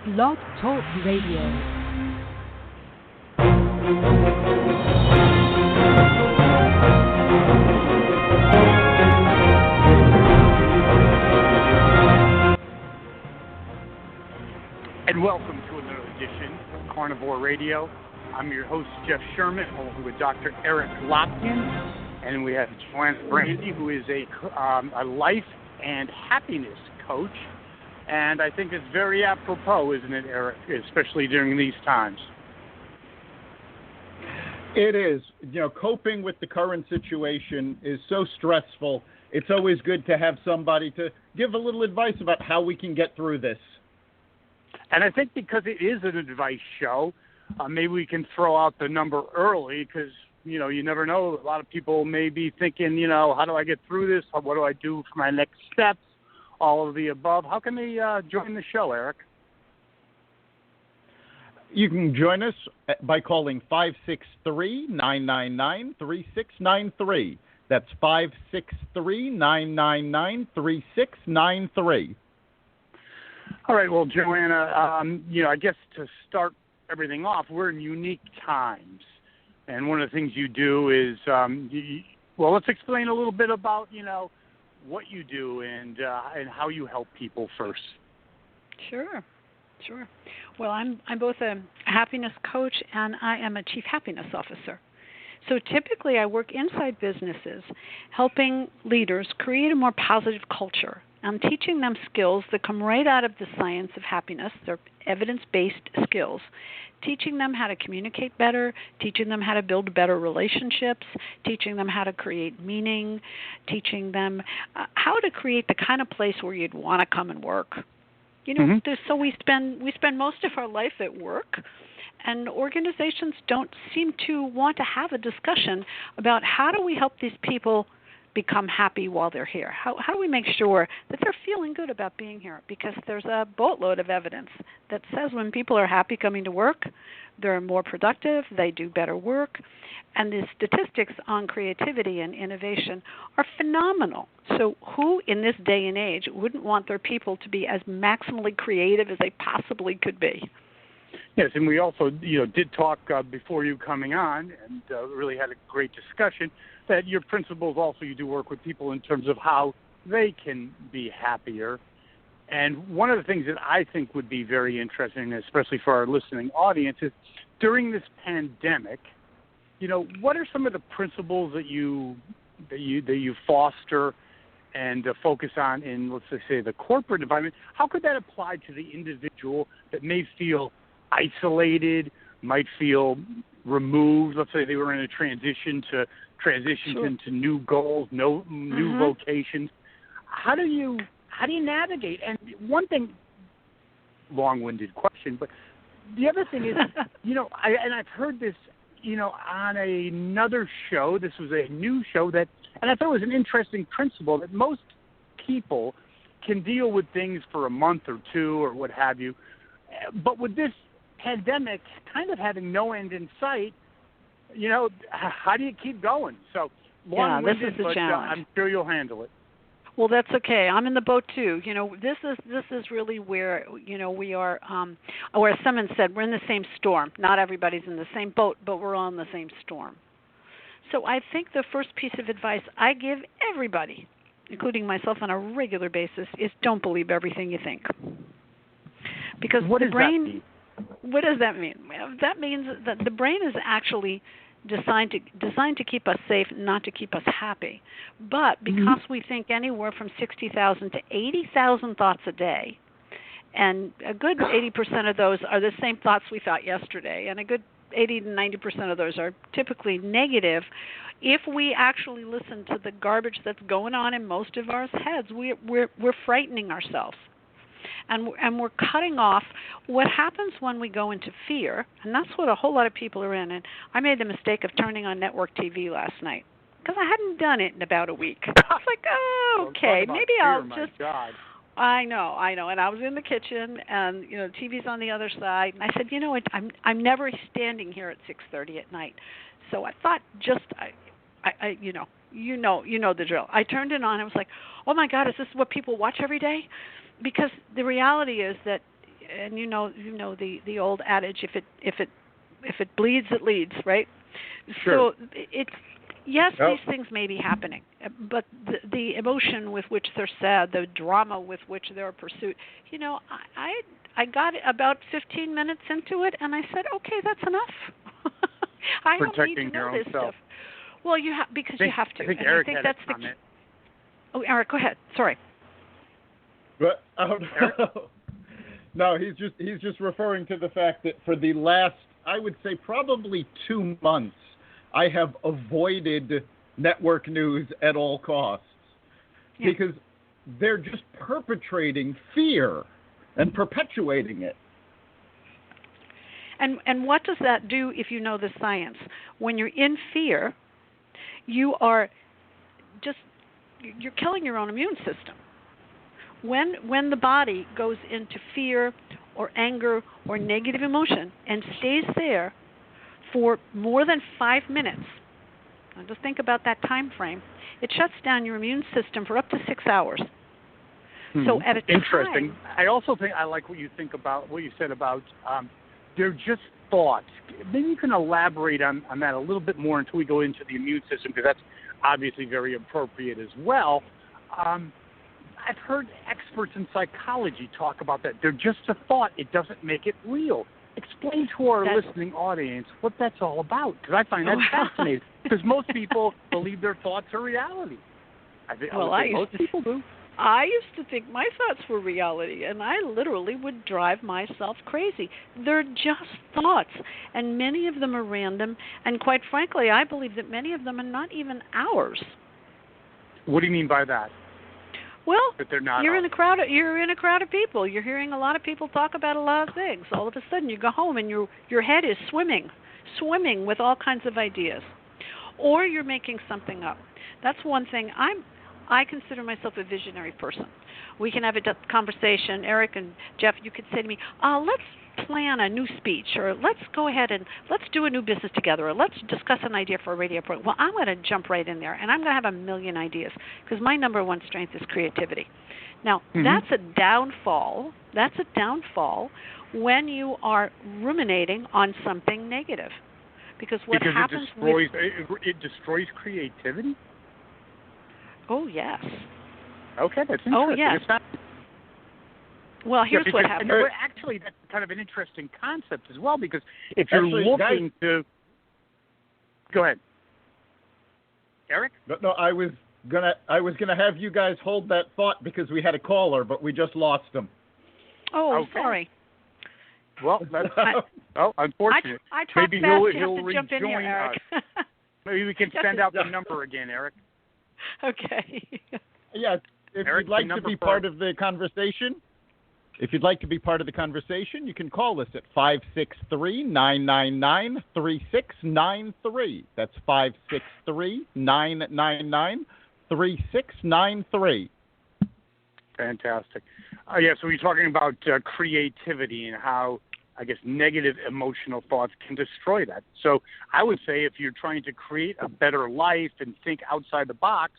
Blog Talk Radio. And welcome to another edition of Carnivore Radio. I'm your host, Jeff Sherman, along with Dr. Eric Lopkin, and we have Joanna Brandi, who is a life and happiness coach. And I think it's very apropos, isn't it, Eric, especially during these times? It is. You know, coping with the current situation is so stressful. It's always good to have somebody to give a little advice about how we can get through this. And I think because it is an advice show, maybe we can throw out the number early because, you know, you never know. A lot of people may be thinking, you know, how do I get through this? What do I do for my next steps? All of the above. How can they join the show, Eric? You can join us by calling 563-999-3693. That's 563-999-3693. All right. Well, Joanna, you know, I guess to start everything off, we're in unique times. And one of the things you do is, well, let's explain a little bit about, you know, what you do and how you help people first. Sure. Well, I'm both a happiness coach and I am a chief happiness officer. So typically I work inside businesses helping leaders create a more positive culture and teaching them skills that come right out of the science of happiness. They're evidence-based skills. Teaching them how to communicate better, teaching them how to build better relationships, teaching them how to create meaning, teaching them how to create the kind of place where you'd want to come and work. You know, so we spend most of our life at work, and organizations don't seem to want to have a discussion about how do we help these people become happy while they're here. How do we make sure that they're feeling good about being here? Because there's a boatload of evidence that says when people are happy coming to work, they're more productive, they do better work, and the statistics on creativity and innovation are phenomenal. So who in this day and age wouldn't want their people to be as maximally creative as they possibly could be? Yes, and we also, you know, did talk before you coming on and really had a great discussion that your principles also, you do work with people in terms of how they can be happier. And one of the things that I think would be very interesting, especially for our listening audience, is during this pandemic, you know, what are some of the principles that you foster and focus on in, let's just say, the corporate environment? How could that apply to the individual that may feel isolated, might feel removed? Let's say they were in a transition into new goals, new vocations. How do you navigate? And one thing, long-winded question, but the other thing is, you know, I've heard this, you know, on another show. This was a new show and I thought it was an interesting principle that most people can deal with things for a month or two or what have you, but with this pandemic kind of having no end in sight, you know, how do you keep going? So long-winded, this is the challenge. I'm sure you'll handle it. Well, that's okay. I'm in the boat too. You know, this is really where, you know, we are. Where someone said we're in the same storm. Not everybody's in the same boat, but we're all in the same storm. So I think the first piece of advice I give everybody, including myself on a regular basis, is don't believe everything you think. Because the brain. What does that mean? That means that the brain is actually designed to keep us safe, not to keep us happy. But because we think anywhere from 60,000 to 80,000 thoughts a day, and a good 80% of those are the same thoughts we thought yesterday, and a good 80 to 90% of those are typically negative. If we actually listen to the garbage that's going on in most of our heads, we're frightening ourselves. And we're cutting off what happens when we go into fear, and that's what a whole lot of people are in. And I made the mistake of turning on network TV last night because I hadn't done it in about a week. I was like, oh, okay, maybe I'll just. God. I know. And I was in the kitchen, and you know, the TV's on the other side, and I said, you know what, I'm never standing here at 6:30 at night, so I thought I you know the drill. I turned it on. I was like, oh my God, is this what people watch every day? Because the reality is that and you know the old adage, if it bleeds, it leads, right? Sure. So it's yes, these things may be happening, but the emotion with which they're said, the drama with which they're pursued, I got about 15 minutes into it, and I said, okay, that's enough. I don't need to know this stuff. Well, you have because you have to. I think Eric had that's the comment. Oh, Eric, go ahead. Sorry. But no, he's just referring to the fact that for the last, I would say, probably 2 months, I have avoided network news at all costs because they're just perpetrating fear and perpetuating it. And what does that do if you know the science? When you're in fear, you're killing your own immune system. When the body goes into fear or anger or negative emotion and stays there for more than 5 minutes, now just think about that time frame, it shuts down your immune system for up to 6 hours. So at a interesting. time, I also think I like what you said about they're just thoughts. Maybe you can elaborate on that a little bit more until we go into the immune system, because that's obviously very appropriate as well. I've heard experts in psychology talk about that. They're just a thought. It doesn't make it real. Explain to our listening audience what that's all about, because I find that fascinating. Because most people believe their thoughts are reality. Most people do. I used to think my thoughts were reality, and I literally would drive myself crazy. They're just thoughts, and many of them are random, and quite frankly, I believe that many of them are not even ours. What do you mean by that? Well, that they're not you're in a crowd of people. You're hearing a lot of people talk about a lot of things. All of a sudden, you go home and your head is swimming with all kinds of ideas, or you're making something up. That's one thing. I consider myself a visionary person. We can have a conversation. Eric and Jeff, you could say to me, let's plan a new speech, or let's go ahead and let's do a new business together, or let's discuss an idea for a radio program. Well, I'm going to jump right in there, and I'm going to have a million ideas, because my number one strength is creativity. Now, that's a downfall. That's a downfall when you are ruminating on something negative. Because happens it destroys creativity? Oh, yes. Okay, that's interesting. Oh, yes. Well, here's what happens. Actually, that's kind of an interesting concept as well, because if you're looking to... Go ahead. Eric? No, I was gonna have you guys hold that thought because we had a caller, but we just lost him. Oh, okay. Sorry. Well, that's unfortunate. I talk Maybe fast. he'll You have to jump in here, Eric. Maybe we can send out the number again, Eric. Okay. Yeah, if you'd like to be part of the conversation, you can call us at 563-999-3693. That's 563-999-3693. Fantastic. So we're talking about creativity and how, I guess, negative emotional thoughts can destroy that. So I would say if you're trying to create a better life and think outside the box,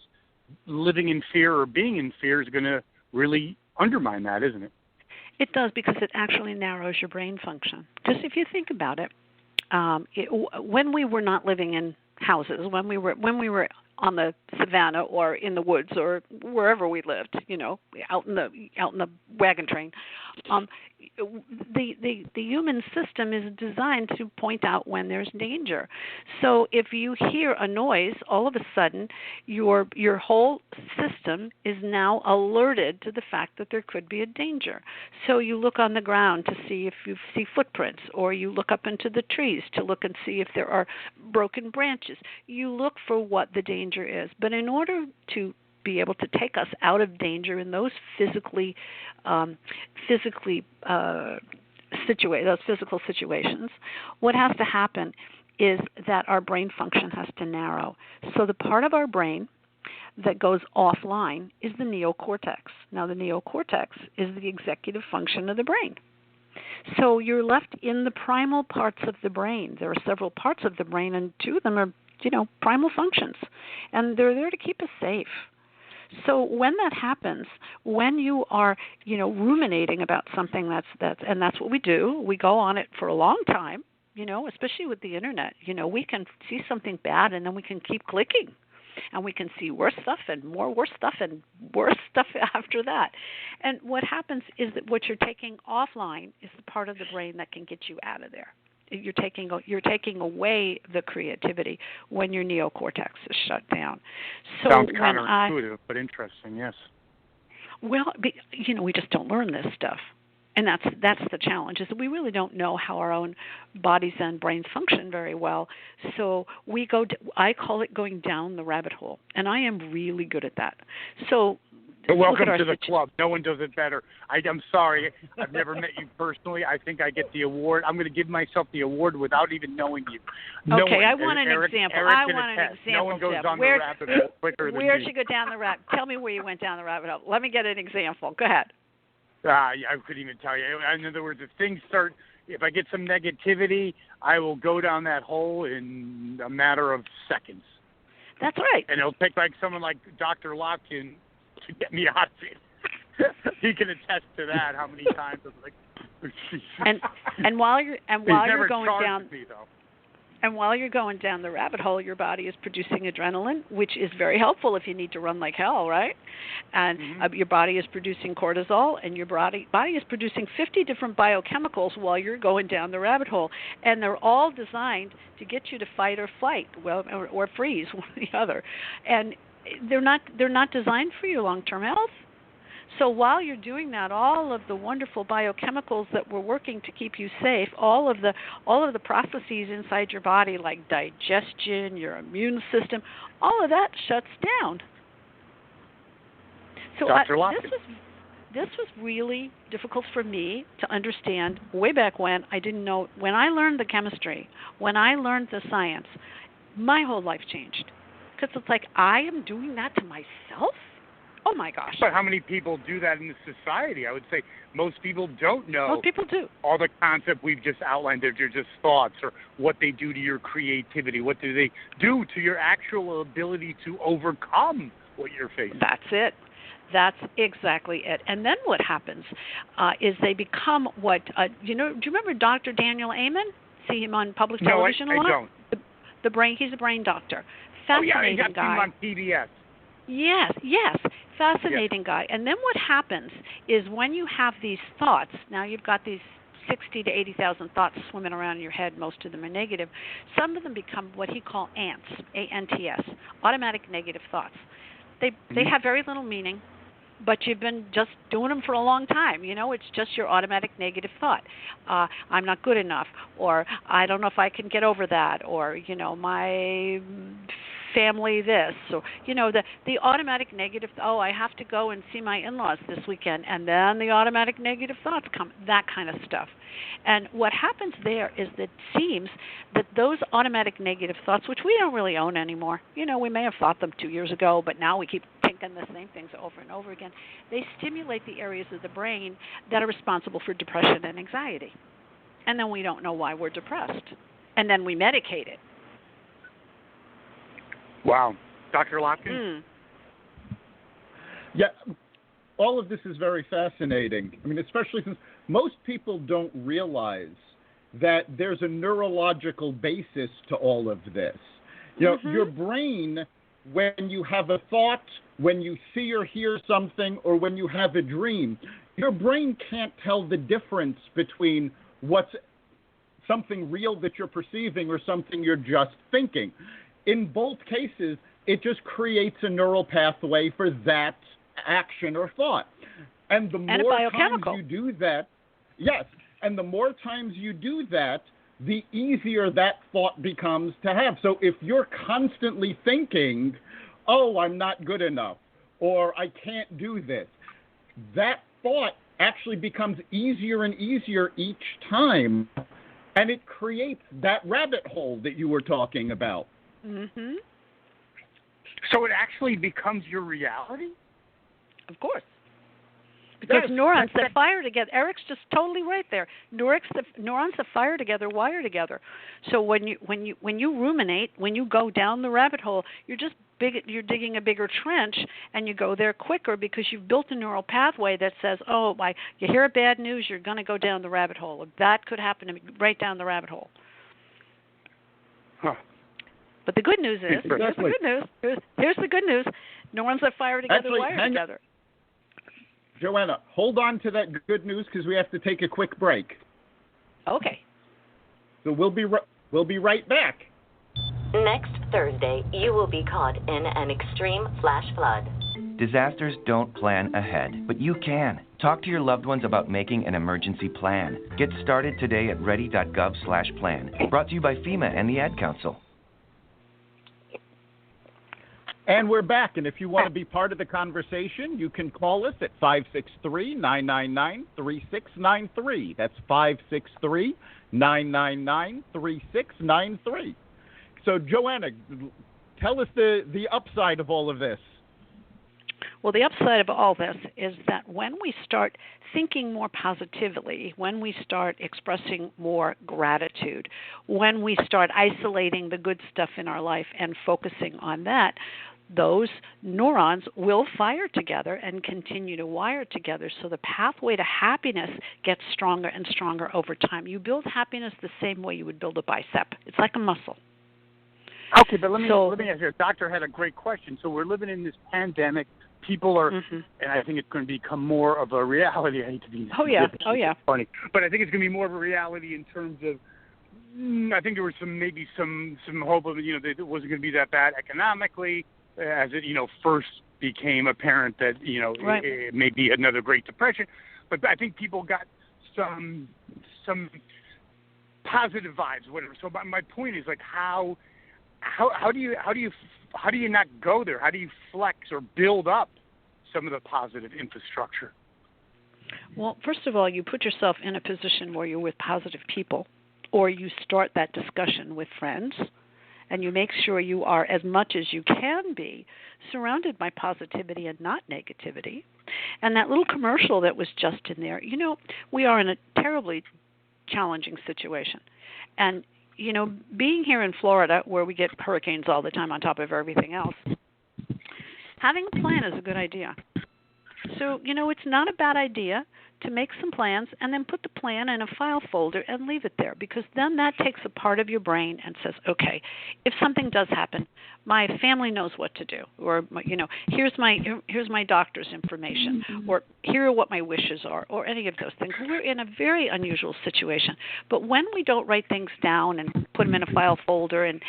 living in fear or being in fear is going to really undermine that, isn't it? It does, because it actually narrows your brain function. Just if you think about it, when we were not living in houses, when we were on the savannah or in the woods or wherever we lived, out in the wagon train, the human system is designed to point out when there's danger. So if you hear a noise, all of a sudden your whole system is now alerted to the fact that there could be a danger. So you look on the ground to see if you see footprints, or you look up into the trees to look and see if there are broken branches. You look for what the danger is. But in order to be able to take us out of danger in those physical situations, what has to happen is that our brain function has to narrow. So the part of our brain that goes offline is the neocortex. Now, the neocortex is the executive function of the brain. So you're left in the primal parts of the brain. There are several parts of the brain, and two of them are, primal functions, and they're there to keep us safe. So when that happens, when you are, ruminating about something and that's what we do. We go on it for a long time, especially with the internet. We can see something bad and then we can keep clicking. And we can see worse stuff and more worse stuff and worse stuff after that. And what happens is that what you're taking offline is the part of the brain that can get you out of there. You're taking away the creativity when your neocortex is shut down. So sounds counterintuitive, but interesting. Yes. Well, we just don't learn this stuff, and that's the challenge. Is that we really don't know how our own bodies and brains function very well. So I call it going down the rabbit hole, and I am really good at that. So. But welcome to the club. No one does it better. I'm sorry. I've never met you personally. I think I get the award. I'm going to give myself the award without even knowing you. Okay, I want an example. I want an example. No one goes down the rabbit hole quicker than Where'd you go down the rabbit? Tell me where you went down the rabbit hole. Let me get an example. Go ahead. I couldn't even tell you. In other words, if I get some negativity, I will go down that hole in a matter of seconds. That's right. And it'll take someone like Dr. Lopkin to get me out of it. He can attest to that. How many times I'm like, and while you're going down, me, though. And while you're going down the rabbit hole, your body is producing adrenaline, which is very helpful if you need to run like hell, right? And your body is producing cortisol, and your body is producing 50 different biochemicals while you're going down the rabbit hole, and they're all designed to get you to fight or flight, or freeze, one or the other, and they're not designed for your long-term health. So while you're doing that, all of the wonderful biochemicals that were working to keep you safe, all of the processes inside your body, like digestion, your immune system, all of that shuts down. So this was really difficult for me to understand way back when. I didn't know. When I learned the chemistry, when I learned the science, my whole life changed. Because it's like, I am doing that to myself? Oh, my gosh. But how many people do that in the society? I would say most people don't know. Most people do. All the concept we've just outlined. They're just thoughts, or what they do to your creativity. What do they do to your actual ability to overcome what you're facing? That's it. That's exactly it. And then what happens is they become what, do you remember Dr. Daniel Amen? See him on public television a lot? I don't. He's a brain doctor. Fascinating guy. Him on PBS. Yes. Fascinating guy. And then what happens is when you have these thoughts, now you've got these 60 to 80,000 thoughts swimming around in your head. Most of them are negative. Some of them become what he calls ANTs, A-N-T-S, automatic negative thoughts. They have very little meaning, but you've been just doing them for a long time. It's just your automatic negative thought. I'm not good enough, or I don't know if I can get over that, or, my family this, or, the automatic negative, I have to go and see my in-laws this weekend, and then the automatic negative thoughts come, that kind of stuff. And what happens there is that it seems that those automatic negative thoughts, which we don't really own anymore, we may have thought them 2 years ago, but now we keep thinking the same things over and over again, they stimulate the areas of the brain that are responsible for depression and anxiety. And then we don't know why we're depressed. And then we medicate it. Wow. Dr. Lopkin? Yeah, all of this is very fascinating. I mean, especially since most people don't realize that there's a neurological basis to all of this. Your brain, when you have a thought, when you see or hear something, or when you have a dream, your brain can't tell the difference between what's something real that you're perceiving or something you're just thinking. In both cases, it just creates a neural pathway for that action or thought. And the more times you do that, and the more times you do that, the easier that thought becomes to have. So if you're constantly thinking, I'm not good enough, or I can't do this, that thought actually becomes easier and easier each time, and it creates that rabbit hole that you were talking about. Mm-hmm. So it actually becomes your reality? Of course. Because neurons that fire together, Eric's just totally right there. Neurons that fire together wire together. So when you ruminate, when you go down the rabbit hole, you're digging a bigger trench, and you go there quicker because you've built a neural pathway that says, you hear bad news, you're going to go down the rabbit hole. That could happen to me, right down the rabbit hole. Huh. But the good news is, here's the good news. Here's the good news. Neurons that fire together wire together. Joanna, hold on to that good news because we have to take a quick break. Okay. So we'll be right back. Next Thursday, you will be caught in an extreme flash flood. Disasters don't plan ahead, but you can. Talk to your loved ones about making an emergency plan. Get started today at ready.gov/plan. Brought to you by FEMA and the Ad Council. And we're back, and if you want to be part of the conversation, you can call us at 563-999-3693. That's 563-999-3693. So, Joanna, tell us the upside of all of this. Well, the upside of all this is that when we start thinking more positively, when we start expressing more gratitude, when we start isolating the good stuff in our life and focusing on that, those neurons will fire together and continue to wire together. So the pathway to happiness gets stronger and stronger over time. You build happiness the same way you would build a bicep. It's like a muscle. Okay, but let me ask you. A doctor had a great question. So we're living in this pandemic. People are, and I think it's going to become more of a reality. I hate to be funny, but I think it's going to be more of a reality in terms of. I think there was some hope of that it wasn't going to be that bad economically, as it first became apparent that it may be another Great Depression. But I think people got some positive vibes, whatever. So my point is how do you not go there? How do you flex or build up some of the positive infrastructure? Well, first of all, you put yourself in a position where you're with positive people, or you start that discussion with friends, and you make sure you are, as much as you can be, surrounded by positivity and not negativity. And that little commercial that was just in there, we are in a terribly challenging situation. And being here in Florida, where we get hurricanes all the time on top of everything else, having a plan is a good idea. So, it's not a bad idea to make some plans and then put the plan in a file folder and leave it there, because then that takes a part of your brain and says, okay, if something does happen, my family knows what to do, or here's my doctor's information, or here are what my wishes are, or any of those things. We're in a very unusual situation, but when we don't write things down and put them in a file folder and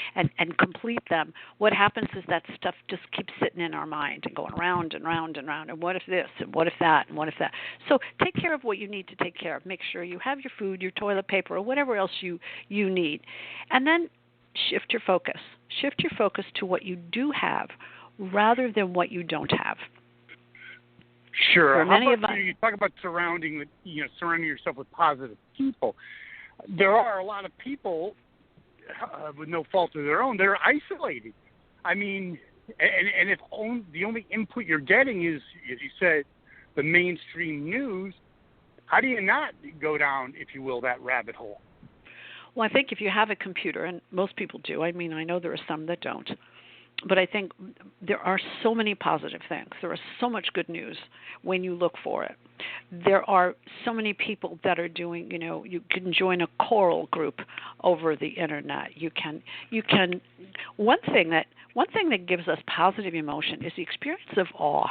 complete them, what happens is that stuff just keeps sitting in our mind and going round and round and round, and what if this, and what if that, and what if that. So take care of what you need to take care of. Make sure you have your food, your toilet paper, or whatever else you need. And then shift your focus. Shift your focus to what you do have rather than what you don't have. Sure. You talk about surrounding yourself with positive people. There are a lot of people, with no fault of their own, that are isolated. I mean, and if the only input you're getting is, as you said, the mainstream news, how do you not go down, if you will, that rabbit hole? Well, I think if you have a computer, and most people do, I mean, I know there are some that don't, but I think there are so many positive things. There is so much good news when you look for it. There are so many people that are doing, you can join a choral group over the internet. You can one thing that gives us positive emotion is the experience of awe.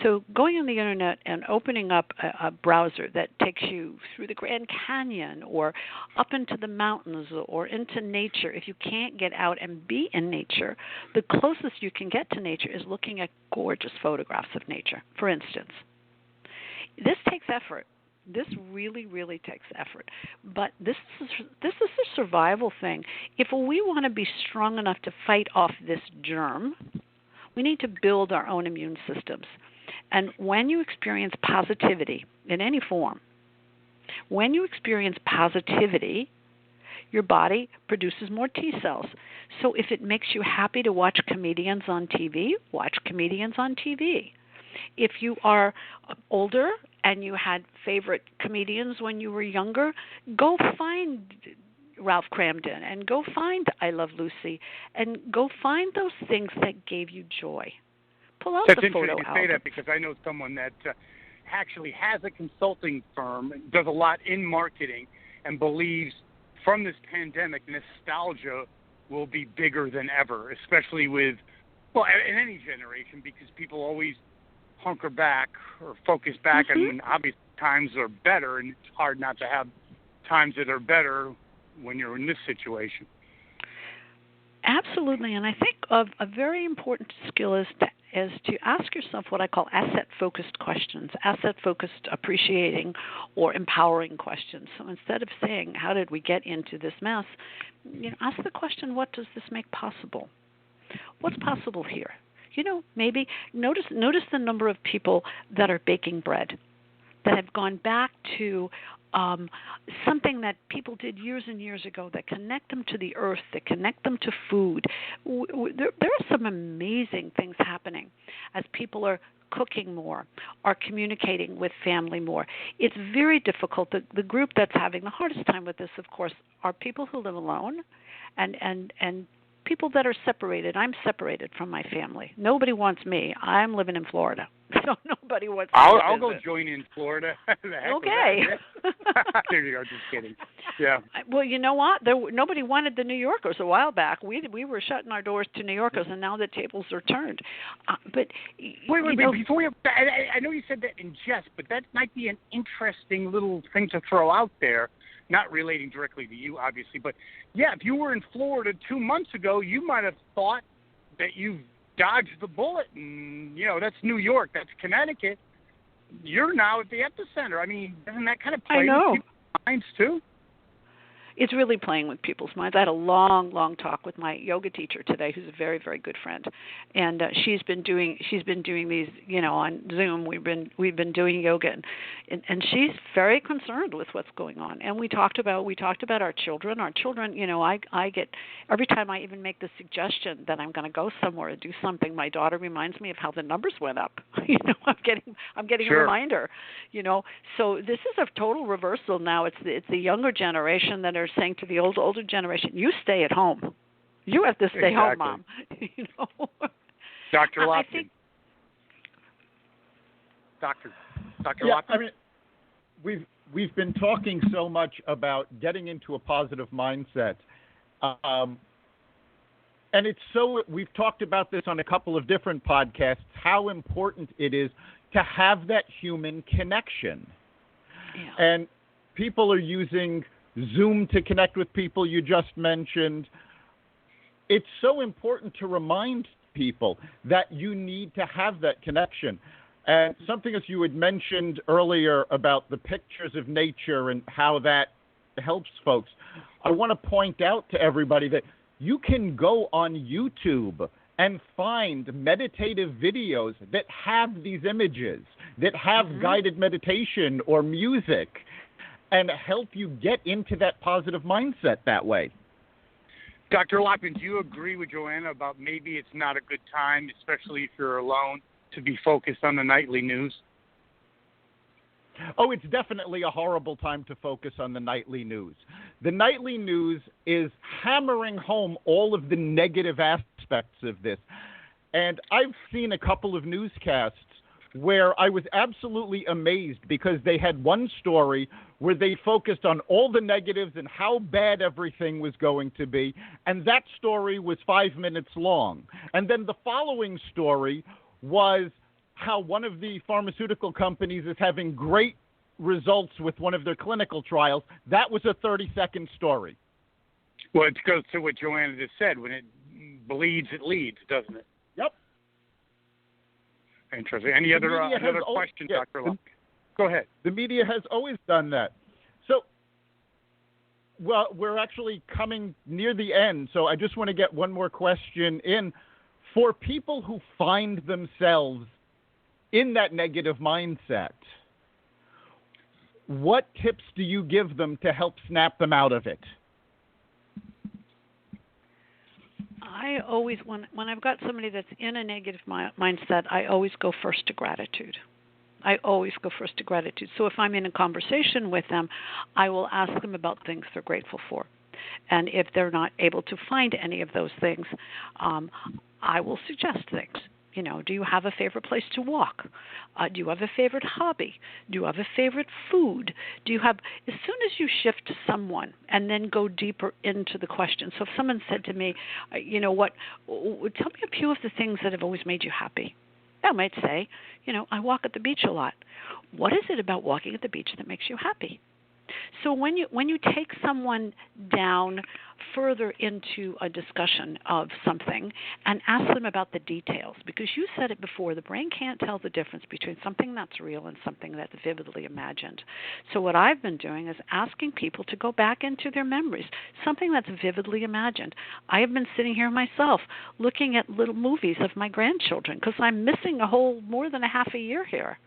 So going on the internet and opening up a browser that takes you through the Grand Canyon or up into the mountains or into nature, if you can't get out and be in nature, the closest you can get to nature is looking at gorgeous photographs of nature, for instance. This takes effort. This really, really takes effort. But this is a survival thing. If we want to be strong enough to fight off this germ, we need to build our own immune systems. And when you experience positivity in any form, your body produces more T cells. So if it makes you happy to watch comedians on TV, watch comedians on TV. If you are older and you had favorite comedians when you were younger, go find Ralph Cramden and go find I Love Lucy and go find those things that gave you joy. Pull out That's the photo interesting to say that, because I know someone that actually has a consulting firm, does a lot in marketing, and believes from this pandemic, nostalgia will be bigger than ever, especially with, well, in any generation, because people always hunker back or focus back. I mean, obviously times are better, and it's hard not to have times that are better when you're in this situation. Absolutely, and I think a very important skill is to ask yourself what I call asset-focused questions, asset-focused appreciating or empowering questions. So instead of saying, how did we get into this mess, ask the question, what does this make possible? What's possible here? Maybe notice the number of people that are baking bread, that have gone back to something that people did years and years ago that connect them to the earth, that connect them to food. There are some amazing things happening as people are cooking more, are communicating with family more. It's very difficult. The group that's having the hardest time with this, of course, are people who live alone and people that are separated. I'm separated from my family. Nobody wants me. I'm living in Florida, so nobody wants me. I'll go join in Florida. Okay. There you go. Just kidding. Yeah. Well, you know what? Nobody wanted the New Yorkers a while back. We were shutting our doors to New Yorkers, and now the tables are turned. But wait. Before we, I know you said that in jest, but that might be an interesting little thing to throw out there. Not relating directly to you, obviously, but yeah, if you were in Florida 2 months ago, you might have thought that you dodged the bullet, and that's New York, that's Connecticut. You're now at the epicenter. I mean, doesn't that kind of play with people's minds too? It's really playing with people's minds. I had a long talk with my yoga teacher today, who's a very, very good friend, and she's been doing these, on Zoom. We've been doing yoga, and she's very concerned with what's going on. And we talked about our children. Our children, I get every time I even make the suggestion that I'm going to go somewhere and do something, my daughter reminds me of how the numbers went up. I'm getting Sure. a reminder. So this is a total reversal now. It's the younger generation that are saying to the older generation, you stay at home. You have to stay home, Mom. Dr. Lopkin. Dr. Lopkin. I mean, we've been talking so much about getting into a positive mindset. And we've talked about this on a couple of different podcasts, how important it is to have that human connection. Yeah. And people are using Zoom to connect with people you just mentioned. It's so important to remind people that you need to have that connection. And something as you had mentioned earlier about the pictures of nature and how that helps folks, I want to point out to everybody that you can go on YouTube and find meditative videos that have these images, that have guided meditation or music, and help you get into that positive mindset that way. Dr. Lopkin, do you agree with Joanna about maybe it's not a good time, especially if you're alone, to be focused on the nightly news? Oh, it's definitely a horrible time to focus on the nightly news. The nightly news is hammering home all of the negative aspects of this. And I've seen a couple of newscasts where I was absolutely amazed because they had one story where they focused on all the negatives and how bad everything was going to be, and that story was 5 minutes long. And then the following story was how one of the pharmaceutical companies is having great results with one of their clinical trials. That was a 30-second story. Well, it goes to what Joanna just said. When it bleeds, it leads, doesn't it? Yep. Interesting. Any other question, Dr. Lopkin? Go ahead. The media has always done that. So, well, we're actually coming near the end, so I just want to get one more question in. For people who find themselves in that negative mindset, what tips do you give them to help snap them out of it? I always, when I've got somebody that's in a negative mindset, I always go first to gratitude. I always go first to gratitude. So if I'm in a conversation with them, I will ask them about things they're grateful for. And if they're not able to find any of those things, I will suggest things. You know, do you have a favorite place to walk? Do you have a favorite hobby? Do you have a favorite food? Do you have, as soon as you shift to someone and then go deeper into the question. So if someone said to me, you know what, tell me a few of the things that have always made you happy. I might say, you know, I walk at the beach a lot. What is it about walking at the beach that makes you happy? So when you take someone down further into a discussion of something and ask them about the details, because you said it before, the brain can't tell the difference between something that's real and something that's vividly imagined. So what I've been doing is asking people to go back into their memories, something that's vividly imagined. I have been sitting here myself looking at little movies of my grandchildren because I'm missing more than a half a year here.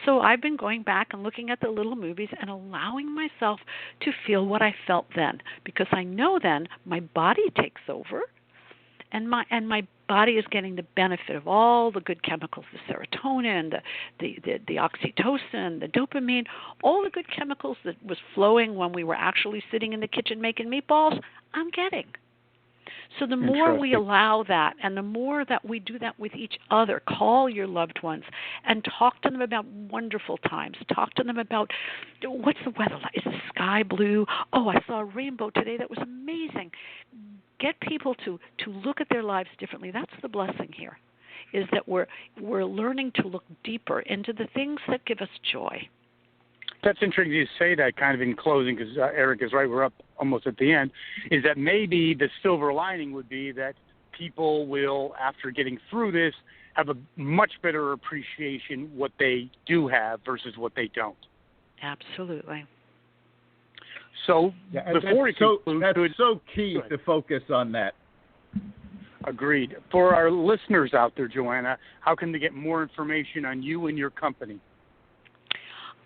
So I've been going back and looking at the little movies and allowing myself to feel what I felt then, because I know then my body takes over, and my body is getting the benefit of all the good chemicals, the serotonin, the oxytocin, the dopamine, all the good chemicals that was flowing when we were actually sitting in the kitchen making meatballs, I'm getting. So the more we allow that, and the more that we do that with each other, call your loved ones and talk to them about wonderful times. Talk to them about, what's the weather like? Is the sky blue? Oh, I saw a rainbow today. That was amazing. Get people to look at their lives differently. That's the blessing here, is that we're learning to look deeper into the things that give us joy. That's interesting you say that kind of in closing, because Eric is right, we're up almost at the end, is that maybe the silver lining would be that people will, after getting through this, have a much better appreciation what they do have versus what they don't. Absolutely. So before we conclude... That's so key to focus on that. Agreed. For our listeners out there, Joanna, how can they get more information on you and your company?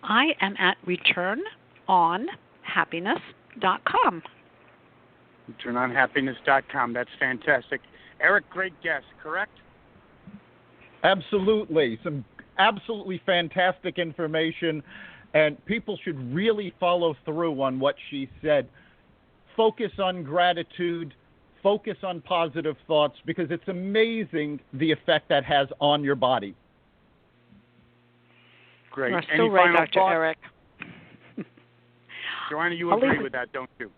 I am at returnonhappiness.com. Returnonhappiness.com. That's fantastic. Eric, great guest, correct? Absolutely. Some absolutely fantastic information, and people should really follow through on what she said. Focus on gratitude, focus on positive thoughts, because it's amazing the effect that has on your body. Great. You are so right, Dr. Thoughts? Eric. Joanna, you agree with that, don't you?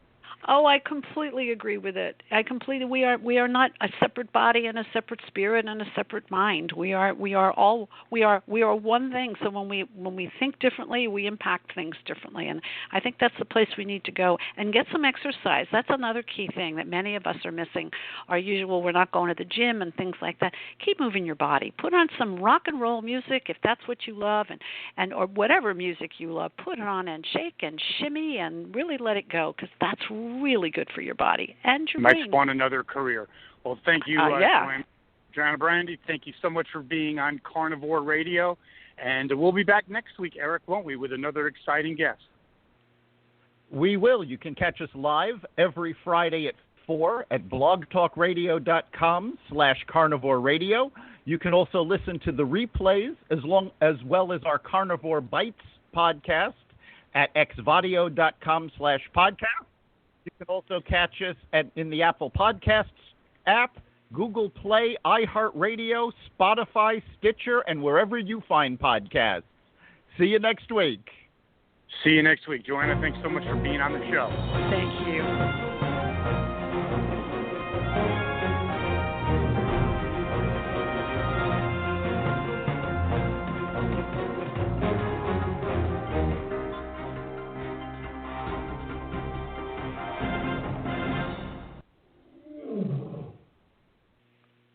Oh, I completely agree with it. We are not a separate body and a separate spirit and a separate mind. We are one thing. So when we think differently, we impact things differently. And I think that's the place we need to go and get some exercise. That's another key thing that many of us are missing. Our usual, we're not going to the gym and things like that. Keep moving your body. Put on some rock and roll music if that's what you love, and or whatever music you love. Put it on and shake and shimmy and really let it go, because that's really good for your body and your brain. Might spawn another career. Well, thank you, Joanna Brandi. Thank you so much for being on Carnivore Radio. And we'll be back next week, Eric, won't we, with another exciting guest. We will. You can catch us live every Friday at 4 at blogtalkradio.com/Carnivore Radio. You can also listen to the replays as well as our Carnivore Bites podcast at xvadio.com/podcast. You can also catch us in the Apple Podcasts app, Google Play, iHeartRadio, Spotify, Stitcher, and wherever you find podcasts. See you next week. See you next week. Joanna, thanks so much for being on the show. Thank you.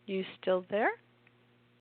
You still there?